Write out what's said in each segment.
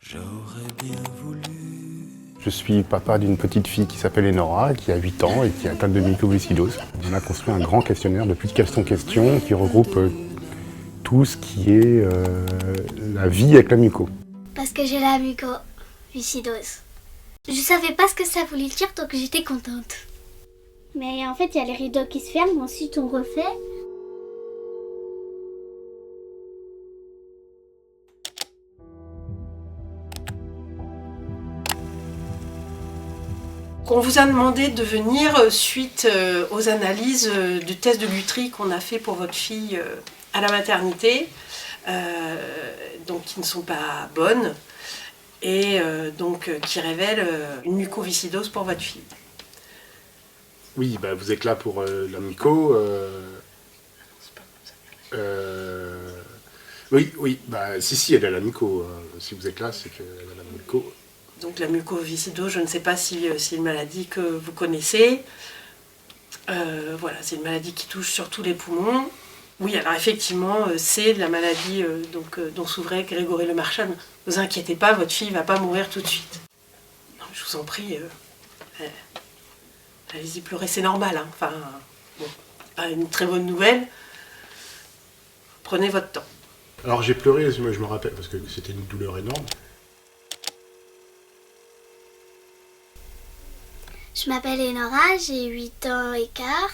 J'aurais bien voulu. Je suis papa d'une petite fille qui s'appelle Enora, qui a 8 ans et qui est atteinte de mucoviscidose. On a construit un grand questionnaire de plus de 400 questions qui regroupe tout ce qui est la vie avec la muco. Parce que j'ai la mucoviscidose. Je savais pas ce que ça voulait dire, donc j'étais contente. Mais en fait, il y a les rideaux qui se ferment, ensuite on refait. On vous a demandé de venir suite aux analyses du test de Guthrie qu'on a fait pour votre fille à la maternité, donc qui ne sont pas bonnes et donc qui révèlent une mucoviscidose pour votre fille. Oui, bah, vous êtes là pour la muco. Oui, bah, si, elle a la muco. Si vous êtes là, c'est qu'elle a la muco. Donc la mucoviscidose, je ne sais pas si c'est une maladie que vous connaissez. Voilà, c'est une maladie qui touche surtout les poumons. Oui, alors effectivement, c'est la maladie dont souffrait Grégory Le Marchal. Ne vous inquiétez pas, votre fille ne va pas mourir tout de suite. Non, je vous en prie, allez-y pleurer, c'est normal. Hein. Enfin, bon, pas une très bonne nouvelle. Prenez votre temps. Alors j'ai pleuré, je me rappelle, parce que c'était une douleur énorme. Je m'appelle Enora, j'ai 8 ans et quart.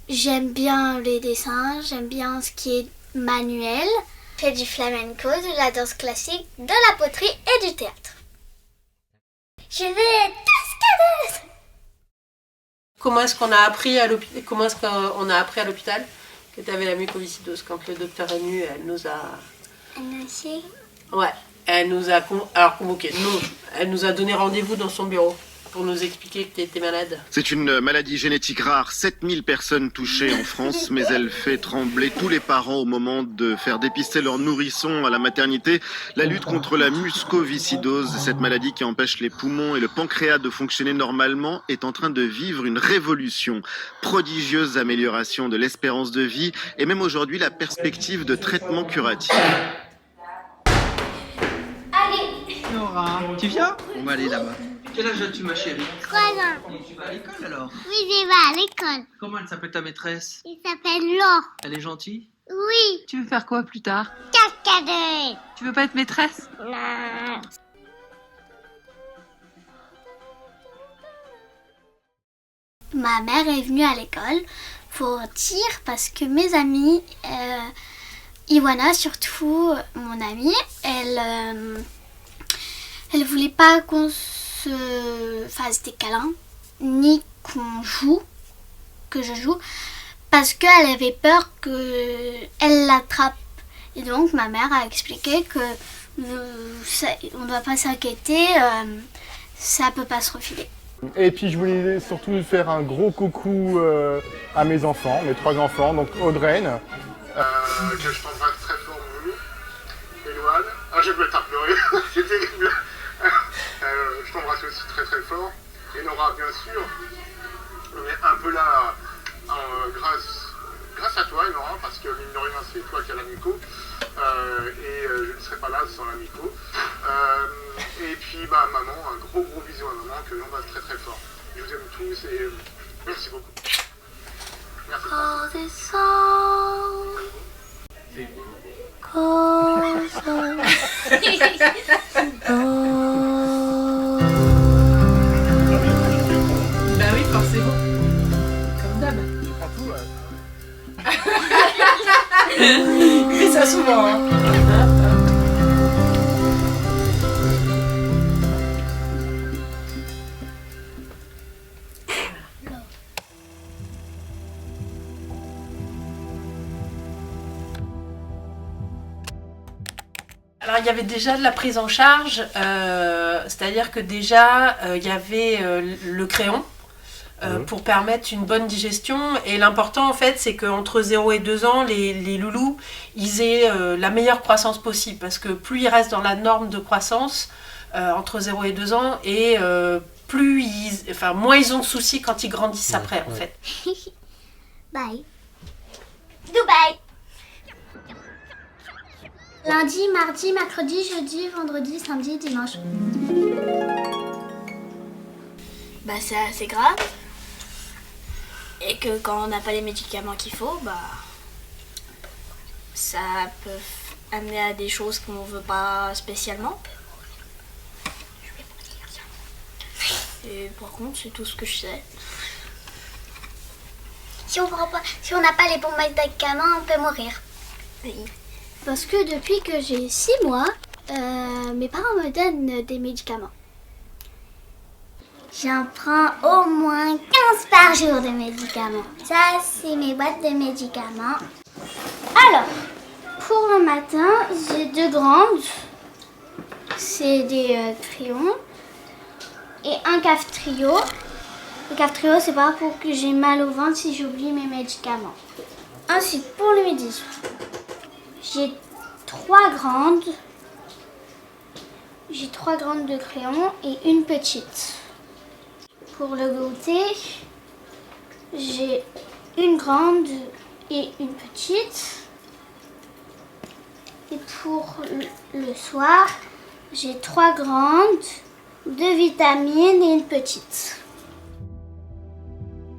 J'aime bien les dessins, j'aime bien ce qui est manuel. Je fais du flamenco, de la danse classique, de la poterie et du théâtre. Je vais être cascadeuse. Comment est-ce qu'on a appris à l'hôpital que tu avais la mucoviscidose quand le docteur est venu, elle nous a... Annoncé. Ouais, elle nous a convoqué. Non, elle nous a donné rendez-vous dans son bureau pour nous expliquer que tu étais malade. C'est une maladie génétique rare, 7000 personnes touchées en France, mais elle fait trembler tous les parents au moment de faire dépister leurs nourrissons à la maternité. La lutte contre la mucoviscidose, cette maladie qui empêche les poumons et le pancréas de fonctionner normalement, est en train de vivre une révolution. Prodigieuse amélioration de l'espérance de vie et même aujourd'hui la perspective de traitement curatif. Allez. Nora, tu viens? On va aller là-bas. Quel âge as-tu, ma chérie? 3 ans. Et tu vas à l'école alors? Oui, je vais à l'école. Comment elle s'appelle ta maîtresse? Il s'appelle Laure. Elle est gentille? Oui. Tu veux faire quoi plus tard? Cascadeuse. Tu veux pas être maîtresse? Non. Ma mère est venue à l'école pour dire parce que mes amis, Iwana surtout, mon amie, elle voulait pas qu'on se fasse des câlins, ni que je joue, parce qu'elle avait peur qu'elle l'attrape. Et donc ma mère a expliqué que on ne doit pas s'inquiéter, ça peut pas se refiler. Et puis je voulais surtout faire un gros coucou à mes enfants, mes 3 enfants, donc Audreyne, que je t'embrasse très fort, Éloane. Ah, j'ai peut-être à pleurer, c'est terrible. Je t'embrasse aussi très très fort. Et Nora, bien sûr, on est un peu là grâce à toi, Nora, parce que mine de rien, c'est toi qui as la muco. Et je ne serais pas là sans la muco. Et puis, bah, maman, un gros bisou à maman, que l'embrasse très très fort. Je vous aime tous et merci beaucoup. Merci. Bah oui, forcément. Comme d'hab. Il fait ça souvent. Hein. Alors il y avait déjà de la prise en charge, c'est-à-dire que déjà il y avait le crayon pour permettre une bonne digestion, et l'important en fait c'est qu'entre 0 et 2 ans les loulous ils aient la meilleure croissance possible, parce que plus ils restent dans la norme de croissance entre 0 et 2 ans, et moins ils ont de soucis quand ils grandissent après en fait. Bye. Dubaï. Lundi, mardi, mercredi, jeudi, vendredi, samedi, dimanche. Bah c'est assez grave. Et que quand on n'a pas les médicaments qu'il faut, bah ça peut amener à des choses qu'on ne veut pas spécialement. Et par contre, c'est tout ce que je sais. Si on n'a pas les bons médicaments, on peut mourir. Oui. Parce que depuis que j'ai 6 mois, mes parents me donnent des médicaments. J'en prends au moins 15 par jour de médicaments. Ça, c'est mes boîtes de médicaments. Alors, pour le matin, j'ai 2 grandes. C'est des crayons. Et un Kaftrio. Le Kaftrio, c'est pas pour que j'ai mal au ventre si j'oublie mes médicaments. Ensuite, pour le midi, j'ai 3 grandes. J'ai 3 grandes de crayons et une petite. Pour le goûter, j'ai une grande et une petite. Et pour le soir, j'ai 3 grandes, 2 vitamines et une petite.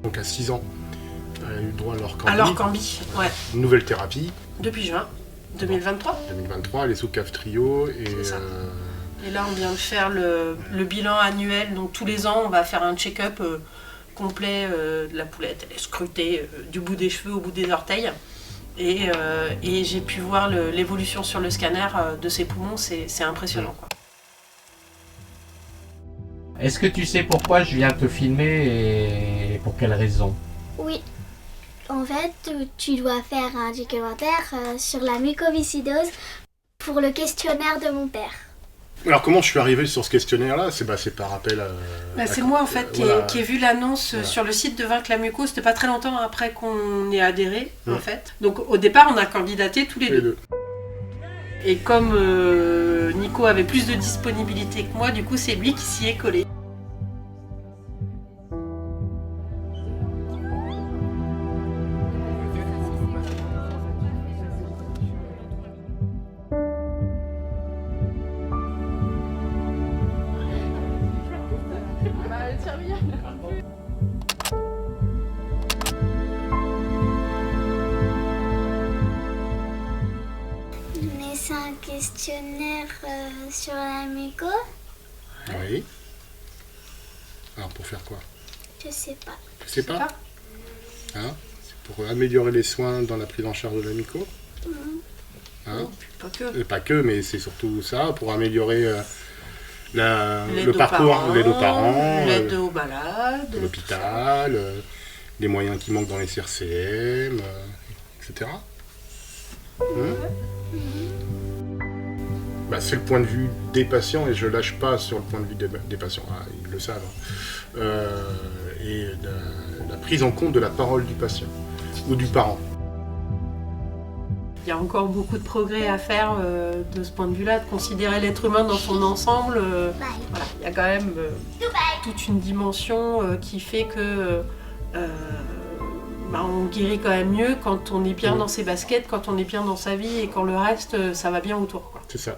Donc à 6 ans, elle a eu droit à l'Orcambi. À l'Orcambi, ouais. Une nouvelle thérapie. Depuis juin 2023. 2023, elle est sous Kaftrio et C'est ça. Et là, on vient de faire le bilan annuel. Donc tous les ans, on va faire un check-up complet de la poulette. Elle est scrutée du bout des cheveux au bout des orteils. Et j'ai pu voir l'évolution sur le scanner de ses poumons. C'est impressionnant, quoi. Est-ce que tu sais pourquoi je viens te filmer et pour quelle raison? Oui. En fait, tu dois faire un documentaire sur la mucoviscidose pour le questionnaire de mon père. Alors comment je suis arrivé sur ce questionnaire-là? C'est par appel à... C'est moi en fait qui ai vu l'annonce sur le site de Vaincre la muco. C'était pas très longtemps après qu'on ait adhéré en fait. Donc au départ on a candidaté tous les deux. Et comme Nico avait plus de disponibilité que moi, du coup c'est lui qui s'y est collé. Mais c'est un questionnaire sur la muco? Oui. Alors pour faire quoi? Je sais pas. Tu sais pas? Hein? C'est pour améliorer les soins dans la prise en charge de la muco? Hein? Pas que. Pas que, mais c'est surtout ça, pour améliorer le aux parcours, parents, l'aide aux parents, l'aide aux malades, l'hôpital, les moyens qui manquent dans les CRCM, etc. Bah, c'est le point de vue des patients et je lâche pas sur le point de vue des patients, ils le savent. Et la prise en compte de la parole du patient ou du parent. Il y a encore beaucoup de progrès à faire de ce point de vue-là, de considérer l'être humain dans son ensemble. Voilà, il y a quand même toute une dimension qui fait que on guérit quand même mieux quand on est bien dans ses baskets, quand on est bien dans sa vie et quand le reste, ça va bien autour, quoi. C'est ça.